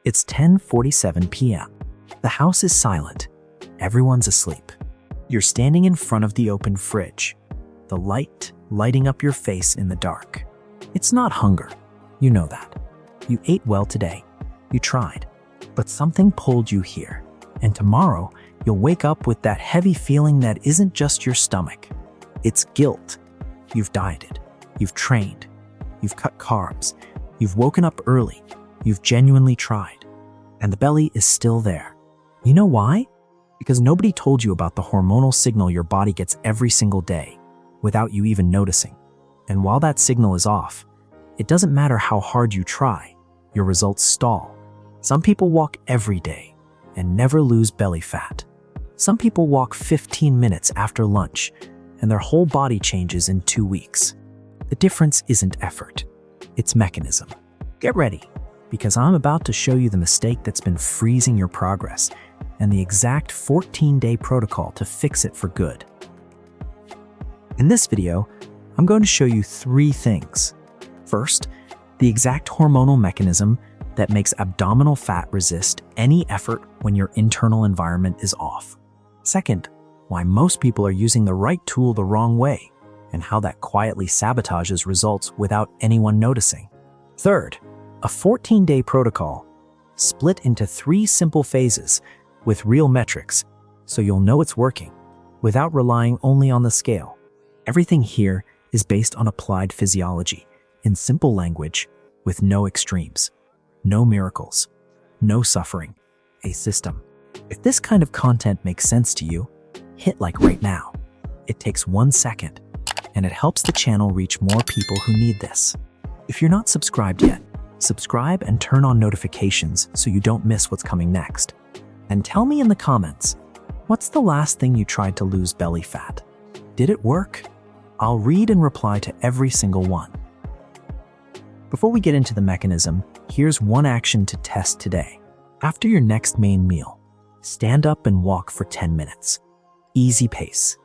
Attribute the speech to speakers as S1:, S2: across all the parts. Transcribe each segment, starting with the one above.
S1: It's 10:47 p.m. The house is silent. Everyone's asleep. You're standing in front of the open fridge, the light lighting up your face in the dark. It's not hunger. You know that. You ate well today. You tried. But something pulled you here. And tomorrow, you'll wake up with that heavy feeling that isn't just your stomach. It's guilt. You've dieted. You've trained. You've cut carbs. You've woken up early. You've genuinely tried. And the belly is still there. You know why? Because nobody told you about the hormonal signal your body gets every single day without you even noticing. And while that signal is off, it doesn't matter how hard you try, your results stall. Some people walk every day and never lose belly fat. Some people walk 15 minutes after lunch and their whole body changes in 2 weeks. The difference isn't effort, it's mechanism. Get ready, because I'm about to show you the mistake that's been freezing your progress and the exact 14-day protocol to fix it for good. In this video, I'm going to show you 3 things. First, the exact hormonal mechanism that makes abdominal fat resist any effort when your internal environment is off. Second, why most people are using the right tool the wrong way and how that quietly sabotages results without anyone noticing. Third, a 14-day protocol split into 3 simple phases with real metrics so you'll know it's working without relying only on the scale. Everything here is based on applied physiology in simple language with no extremes, no miracles, no suffering, a system. If this kind of content makes sense to you, hit like right now. It takes 1 second and it helps the channel reach more people who need this. If you're not subscribed yet, subscribe and turn on notifications so you don't miss what's coming next. And tell me in the comments, what's the last thing you tried to lose belly fat? Did it work? I'll read and reply to every single one. Before we get into the mechanism, here's one action to test today. After your next main meal, stand up and walk for 10 minutes. Easy pace.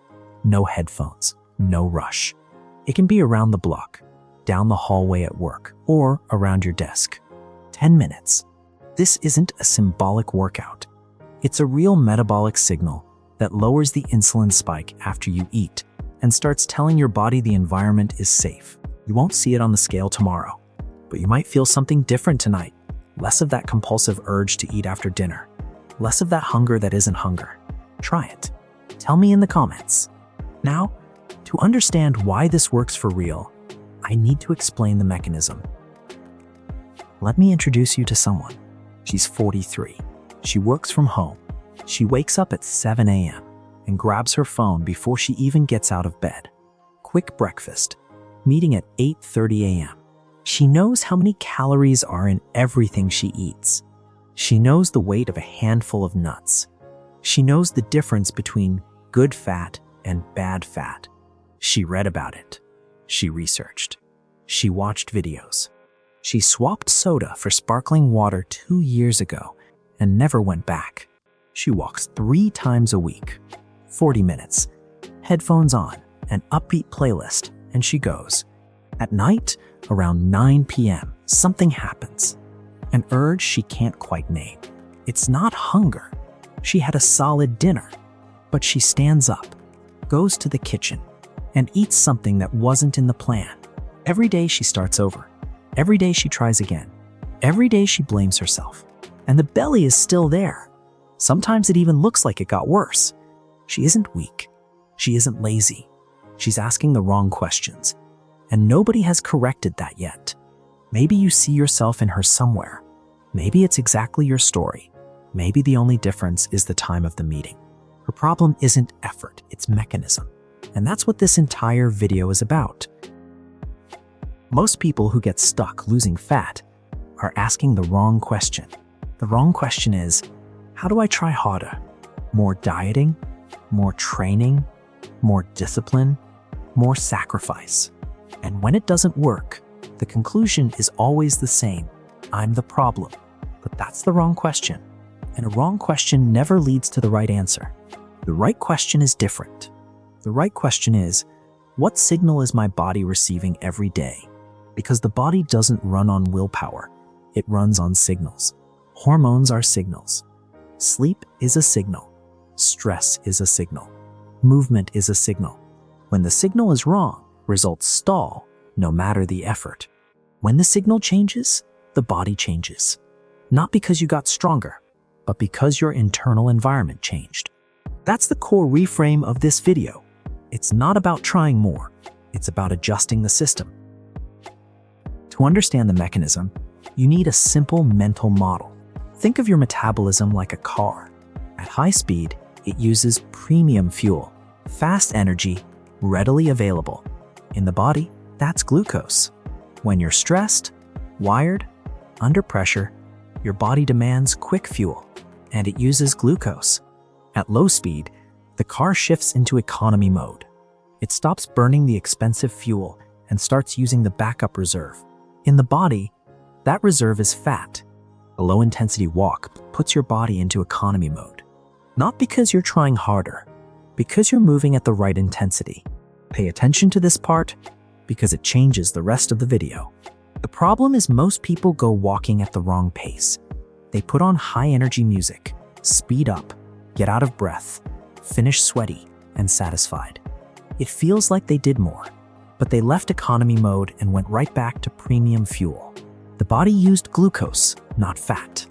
S1: No headphones, no rush. It can be around the block, down the hallway at work, or around your desk. 10 minutes. This isn't a symbolic workout. It's a real metabolic signal that lowers the insulin spike after you eat and starts telling your body the environment is safe. You won't see it on the scale tomorrow, but you might feel something different tonight. Less of that compulsive urge to eat after dinner. Less of that hunger that isn't hunger. Try it. Tell me in the comments. Now, to understand why this works for real, I need to explain the mechanism. Let me introduce you to someone. She's 43. She works from home. She wakes up at 7 a.m. and grabs her phone before she even gets out of bed. Quick breakfast. Meeting at 8:30 a.m. She knows how many calories are in everything she eats. She knows the weight of a handful of nuts. She knows the difference between good fat and bad fat. She read about it. She researched. She watched videos. She swapped soda for sparkling water 2 years ago and never went back. She walks 3 times a week, 40 minutes, headphones on, an upbeat playlist, and she goes. At night, around 9 p.m., something happens. An urge she can't quite name. It's not hunger. She had a solid dinner, but she stands up, goes to the kitchen, and eats something that wasn't in the plan. Every day she starts over. Every day she tries again. Every day she blames herself. And the belly is still there. Sometimes it even looks like it got worse. She isn't weak. She isn't lazy. She's asking the wrong questions. And nobody has corrected that yet. Maybe you see yourself in her somewhere. Maybe it's exactly your story. Maybe the only difference is the time of the meeting. Her problem isn't effort, it's mechanism. And that's what this entire video is about. Most people who get stuck losing fat are asking the wrong question. The wrong question is, how do I try harder? More dieting? More training? More discipline? More sacrifice? And when it doesn't work, the conclusion is always the same. I'm the problem. But that's the wrong question. And a wrong question never leads to the right answer. The right question is different. The right question is, what signal is my body receiving every day? Because the body doesn't run on willpower. It runs on signals. Hormones are signals. Sleep is a signal. Stress is a signal. Movement is a signal. When the signal is wrong, results stall, no matter the effort. When the signal changes, the body changes. Not because you got stronger, but because your internal environment changed. That's the core reframe of this video. It's not about trying more. It's about adjusting the system. To understand the mechanism, you need a simple mental model. Think of your metabolism like a car. At high speed, it uses premium fuel, fast energy, readily available. In the body, that's glucose. When you're stressed, wired, under pressure, your body demands quick fuel, and it uses glucose. At low speed, the car shifts into economy mode. It stops burning the expensive fuel and starts using the backup reserve. In the body, that reserve is fat. A low-intensity walk puts your body into economy mode. Not because you're trying harder, because you're moving at the right intensity. Pay attention to this part because it changes the rest of the video. The problem is most people go walking at the wrong pace. They put on high-energy music, speed up, get out of breath, finish sweaty and satisfied. It feels like they did more, but they left economy mode and went right back to premium fuel. The body used glucose, not fat.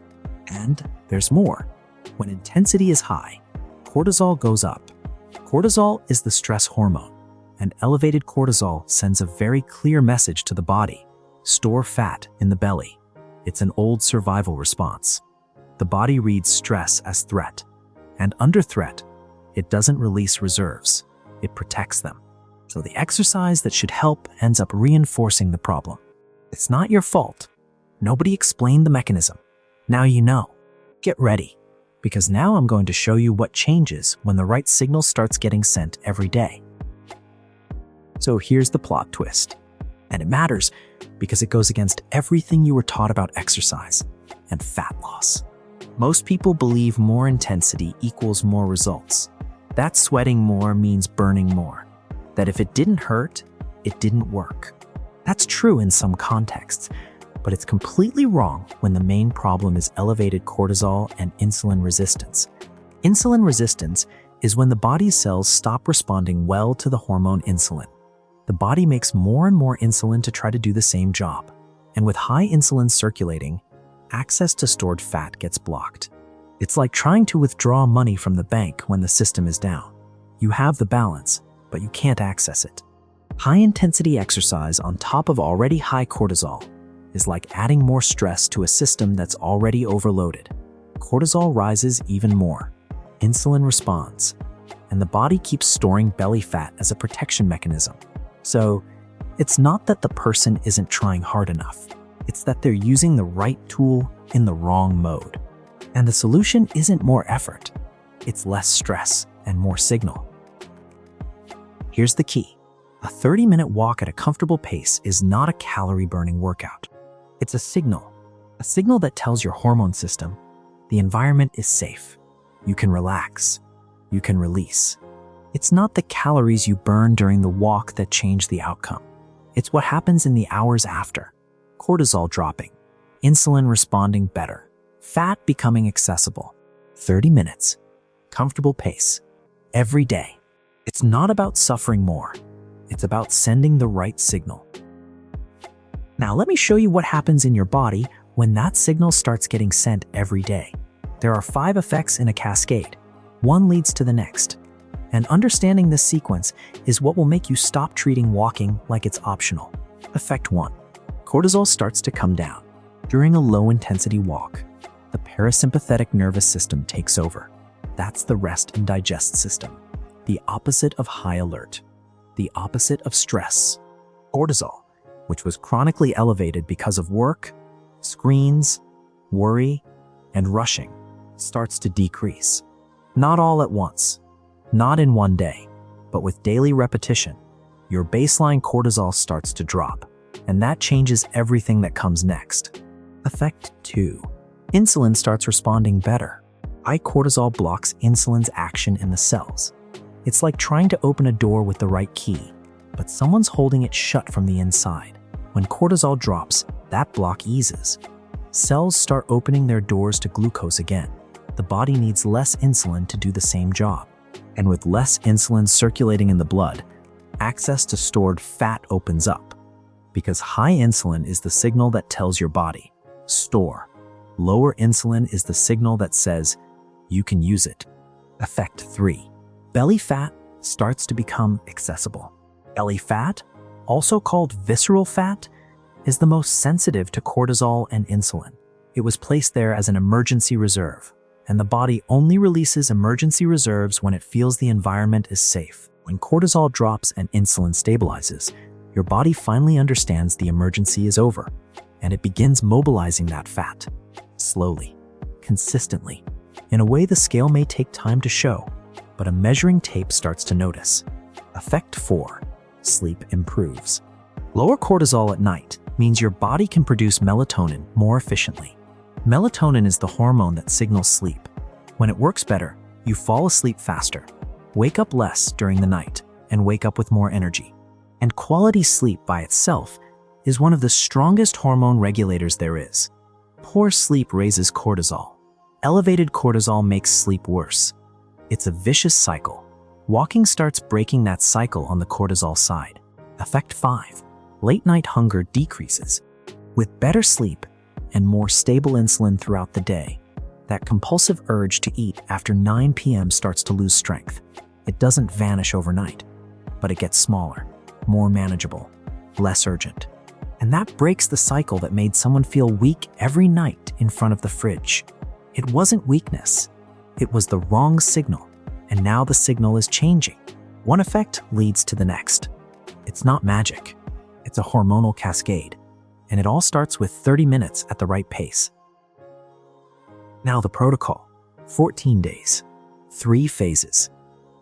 S1: And there's more. When intensity is high, cortisol goes up. Cortisol is the stress hormone, and elevated cortisol sends a very clear message to the body: store fat in the belly. It's an old survival response. The body reads stress as threat, and under threat, it doesn't release reserves. It protects them. So the exercise that should help ends up reinforcing the problem. It's not your fault. Nobody explained the mechanism. Now you know. Get ready, because now I'm going to show you what changes when the right signal starts getting sent every day. So here's the plot twist. And it matters because it goes against everything you were taught about exercise and fat loss. Most people believe more intensity equals more results. That sweating more means burning more. That if it didn't hurt, it didn't work. That's true in some contexts, but it's completely wrong when the main problem is elevated cortisol and insulin resistance. Insulin resistance is when the body's cells stop responding well to the hormone insulin. The body makes more and more insulin to try to do the same job. And with high insulin circulating, access to stored fat gets blocked. It's like trying to withdraw money from the bank when the system is down. You have the balance, but you can't access it. High-intensity exercise on top of already high cortisol is like adding more stress to a system that's already overloaded. Cortisol rises even more. Insulin responds, and the body keeps storing belly fat as a protection mechanism. So, it's not that the person isn't trying hard enough. It's that they're using the right tool in the wrong mode. And the solution isn't more effort. It's less stress and more signal. Here's the key. A 30-minute walk at a comfortable pace is not a calorie-burning workout. It's a signal that tells your hormone system the environment is safe. You can relax. You can release. It's not the calories you burn during the walk that change the outcome. It's what happens in the hours after. Cortisol dropping, insulin responding better, fat becoming accessible. 30 minutes, comfortable pace, every day. It's not about suffering more. It's about sending the right signal. Now let me show you what happens in your body when that signal starts getting sent every day. There are 5 effects in a cascade. One leads to the next. And understanding this sequence is what will make you stop treating walking like it's optional. Effect 1. Cortisol starts to come down. During a low-intensity walk, the parasympathetic nervous system takes over. That's the rest and digest system. The opposite of high alert. The opposite of stress. Cortisol, which was chronically elevated because of work, screens, worry, and rushing, starts to decrease. Not all at once, not in one day, but with daily repetition, your baseline cortisol starts to drop, and that changes everything that comes next. Effect 2. Insulin starts responding better. High cortisol blocks insulin's action in the cells. It's like trying to open a door with the right key, but someone's holding it shut from the inside. When cortisol drops, that block eases. cells start opening their doors to glucose again. The body needs less insulin to do the same job. And with less insulin circulating in the blood, access to stored fat opens up. Because high insulin is the signal that tells your body, store. Lower insulin is the signal that says, you can use it. Effect 3. Belly fat starts to become accessible. Belly fat, also called visceral fat, is the most sensitive to cortisol and insulin. It was placed there as an emergency reserve, and the body only releases emergency reserves when it feels the environment is safe. When cortisol drops and insulin stabilizes, your body finally understands the emergency is over, and it begins mobilizing that fat. Slowly, consistently, in a way the scale may take time to show, but a measuring tape starts to notice. Effect 4. Sleep improves. Lower cortisol at night means your body can produce melatonin more efficiently. Melatonin is the hormone that signals sleep. When it works better, you fall asleep faster, wake up less during the night, and wake up with more energy. And quality sleep by itself is one of the strongest hormone regulators there is. Poor sleep raises cortisol. Elevated cortisol makes sleep worse. It's a vicious cycle. Walking starts breaking that cycle on the cortisol side. Effect 5. Late night hunger decreases. With better sleep and more stable insulin throughout the day, that compulsive urge to eat after 9 p.m. starts to lose strength. It doesn't vanish overnight, but it gets smaller, more manageable, less urgent. And that breaks the cycle that made someone feel weak every night in front of the fridge. It wasn't weakness. It was the wrong signal, and now the signal is changing. One effect leads to the next. It's not magic. It's a hormonal cascade, and it all starts with 30 minutes at the right pace. Now the protocol. 14 days, 3 phases.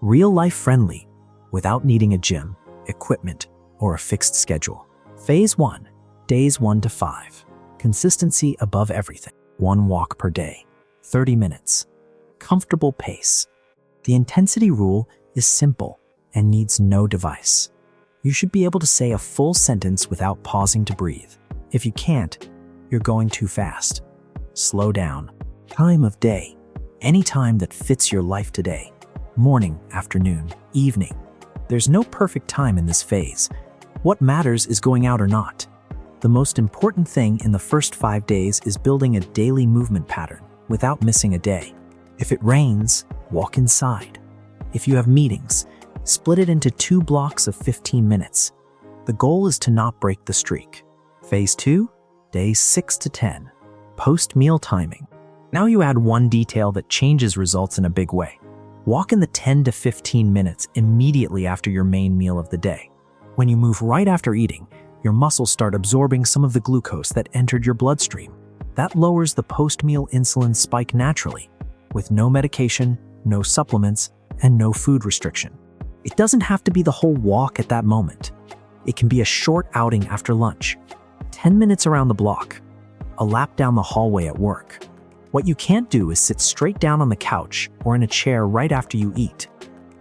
S1: Real-life friendly, without needing a gym, equipment, or a fixed schedule. Phase 1, days 1 to 5. Consistency above everything. 1 walk per day, 30 minutes. Comfortable pace. The intensity rule is simple and needs no device. You should be able to say a full sentence without pausing to breathe. If you can't, you're going too fast. Slow down. Time of day. Any time that fits your life today. Morning, afternoon, evening. There's no perfect time in this phase. What matters is going out or not. The most important thing in the first 5 days is building a daily movement pattern without missing a day. If it rains, walk inside. If you have meetings, split it into 2 blocks of 15 minutes. The goal is to not break the streak. Phase 2, days 6 to 10. Post-meal timing. Now you add one detail that changes results in a big way. Walk in the 10 to 15 minutes immediately after your main meal of the day. When you move right after eating, your muscles start absorbing some of the glucose that entered your bloodstream. That lowers the post-meal insulin spike naturally, with no medication, no supplements, and no food restriction. It doesn't have to be the whole walk at that moment. It can be a short outing after lunch, 10 minutes around the block, a lap down the hallway at work. What you can't do is sit straight down on the couch or in a chair right after you eat.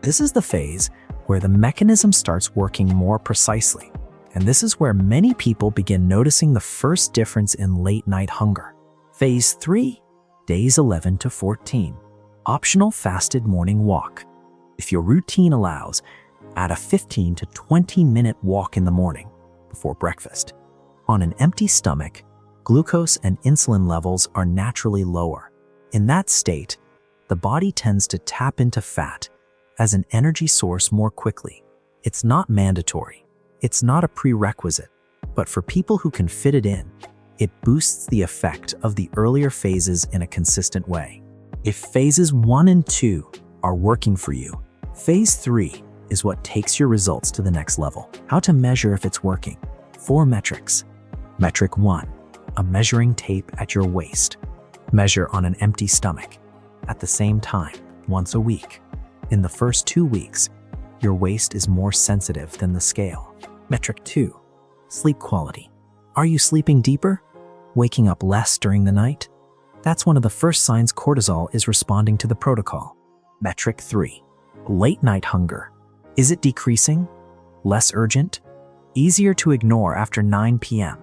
S1: This is the phase where the mechanism starts working more precisely. And this is where many people begin noticing the first difference in late-night hunger. Phase 3, days 11 to 14. Optional fasted morning walk. If your routine allows, add a 15 to 20-minute walk in the morning before breakfast. On an empty stomach, glucose and insulin levels are naturally lower. In that state, the body tends to tap into fat as an energy source more quickly. It's not mandatory. It's not a prerequisite, but for people who can fit it in, it boosts the effect of the earlier phases in a consistent way. If phases 1 and 2 are working for you, phase 3 is what takes your results to the next level. How to measure if it's working. 4 metrics. Metric 1, a measuring tape at your waist. Measure on an empty stomach. At the same time, once a week. In the first 2 weeks, your waist is more sensitive than the scale. Metric 2, sleep quality. Are you sleeping deeper? Waking up less during the night? That's one of the first signs cortisol is responding to the protocol. Metric 3, late night hunger. Is it decreasing? Less urgent? Easier to ignore after 9 p.m.?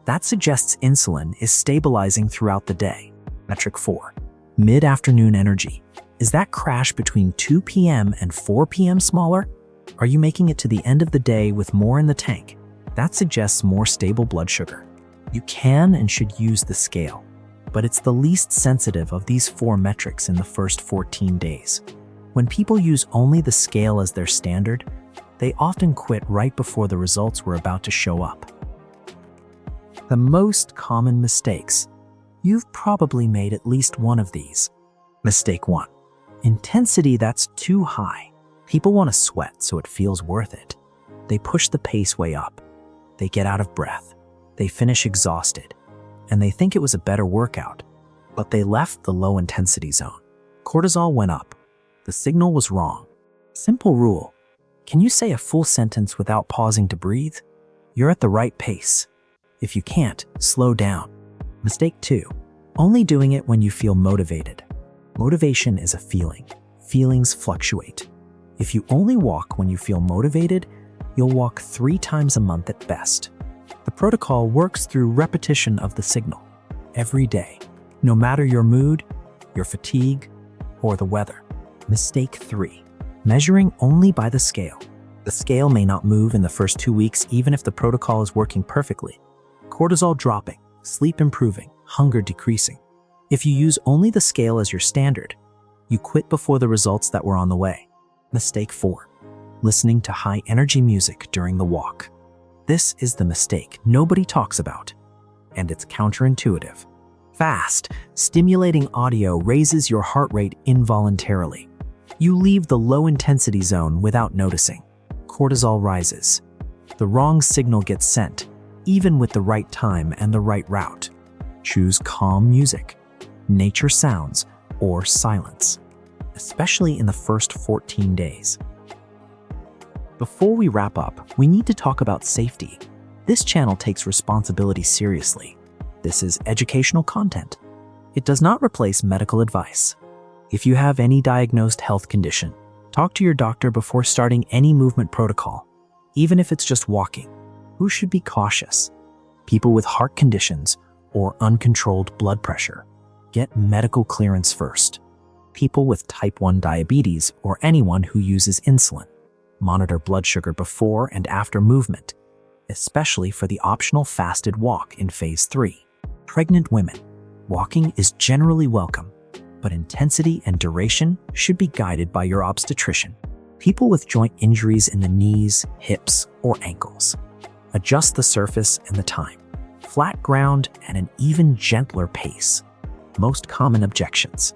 S1: That suggests insulin is stabilizing throughout the day. Metric 4. Mid-afternoon energy. Is that crash between 2 p.m. and 4 p.m. smaller? Are you making it to the end of the day with more in the tank? That suggests more stable blood sugar. You can and should use the scale, but it's the least sensitive of these 4 metrics in the first 14 days. When people use only the scale as their standard, they often quit right before the results were about to show up. The most common mistakes. You've probably made at least one of these. Mistake 1. Intensity that's too high. People want to sweat so it feels worth it. They push the pace way up. They get out of breath. They finish exhausted. And they think it was a better workout. But they left the low intensity zone. Cortisol went up. The signal was wrong. Simple rule. Can you say a full sentence without pausing to breathe? You're at the right pace. If you can't, slow down. Mistake 2. Only doing it when you feel motivated. Motivation is a feeling. Feelings fluctuate. If you only walk when you feel motivated, you'll walk 3 times a month at best. The protocol works through repetition of the signal every day, no matter your mood, your fatigue, or the weather. Mistake 3. Measuring only by the scale. The scale may not move in the first 2 weeks even if the protocol is working perfectly. Cortisol dropping, sleep improving, hunger decreasing. If you use only the scale as your standard, you quit before the results that were on the way. Mistake 4. Listening to high-energy music during the walk. This is the mistake nobody talks about, and it's counterintuitive. Fast, stimulating audio raises your heart rate involuntarily. You leave the low-intensity zone without noticing. Cortisol rises. The wrong signal gets sent, even with the right time and the right route. Choose calm music, nature sounds, or silence, especially in the first 14 days. Before we wrap up, we need to talk about safety. This channel takes responsibility seriously. This is educational content. It does not replace medical advice. If you have any diagnosed health condition, talk to your doctor before starting any movement protocol, even if it's just walking. Who should be cautious? People with heart conditions or uncontrolled blood pressure. Get medical clearance first. People with type 1 diabetes or anyone who uses insulin. Monitor blood sugar before and after movement, especially for the optional fasted walk in phase 3. Pregnant women. Walking is generally welcome, but intensity and duration should be guided by your obstetrician. People with joint injuries in the knees, hips, or ankles. Adjust the surface and the time. Flat ground and an even gentler pace. Most common objections.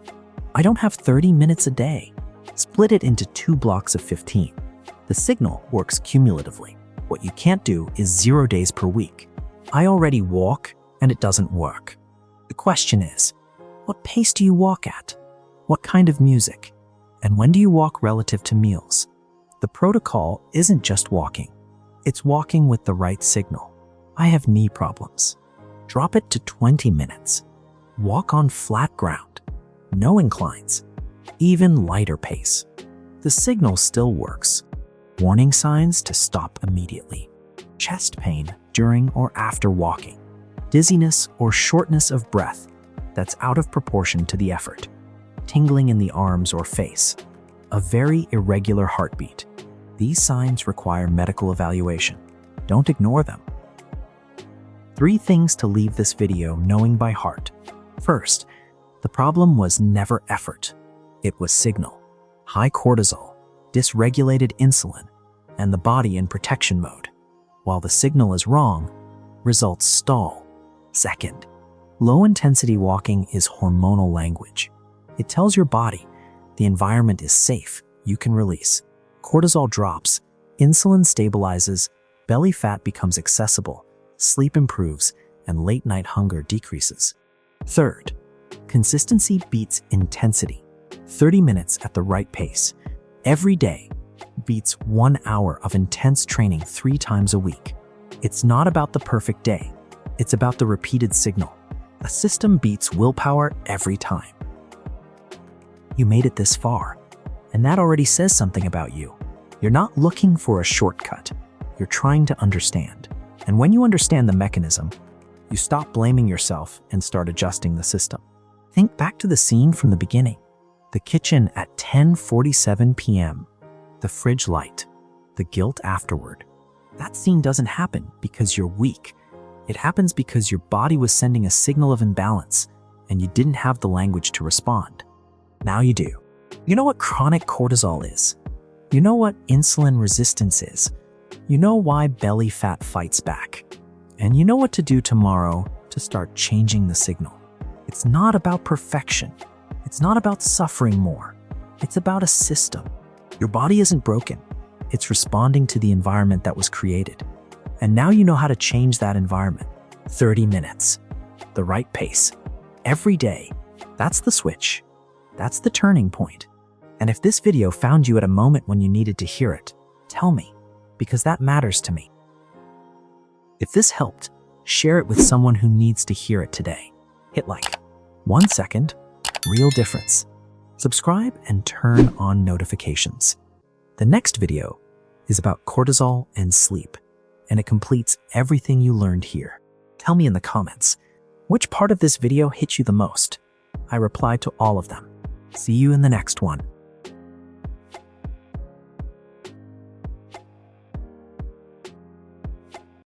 S1: I don't have 30 minutes a day. Split it into 2 blocks of 15. The signal works cumulatively. What you can't do is 0 days per week. I already walk and it doesn't work. The question is, what pace do you walk at? What kind of music? And when do you walk relative to meals? The protocol isn't just walking. It's walking with the right signal. I have knee problems. Drop it to 20 minutes. Walk on flat ground. No inclines. Even lighter pace. The signal still works. Warning signs to stop immediately. Chest pain during or after walking. Dizziness or shortness of breath that's out of proportion to the effort. Tingling in the arms or face. A very irregular heartbeat. These signs require medical evaluation. Don't ignore them. 3 things to leave this video knowing by heart. First, the problem was never effort. It was signal. High cortisol, dysregulated insulin, and the body in protection mode. While the signal is wrong, results stall. Second, low-intensity walking is hormonal language. It tells your body the environment is safe, you can release. Cortisol drops, insulin stabilizes, belly fat becomes accessible, sleep improves, and late-night hunger decreases. Third, consistency beats intensity. 30 minutes at the right pace, every day, beats 1 hour of intense training 3 times a week. It's not about the perfect day. It's about the repeated signal. A system beats willpower every time. You made it this far, and that already says something about you. You're not looking for a shortcut. You're trying to understand. And when you understand the mechanism, You stop blaming yourself and start adjusting the system. Think back to the scene from the beginning. The kitchen at 10:47 p.m., the fridge light, the guilt afterward. That scene doesn't happen because you're weak. It happens because your body was sending a signal of imbalance and you didn't have the language to respond. Now you do. You know what chronic cortisol is. You know what insulin resistance is. You know why belly fat fights back. And you know what to do tomorrow to start changing the signal. It's not about perfection. It's not about suffering more. It's about a system. Your body isn't broken. It's responding to the environment that was created. And now you know how to change that environment. 30 minutes. The right pace. Every day. That's the switch. That's the turning point. And if this video found you at a moment when you needed to hear it, tell me, because that matters to me. If this helped, share it with someone who needs to hear it today. Hit like. 1 second, real difference. Subscribe and turn on notifications. The next video is about cortisol and sleep, and it completes everything you learned here. Tell me in the comments, which part of this video hit you the most? I reply to all of them. See you in the next one.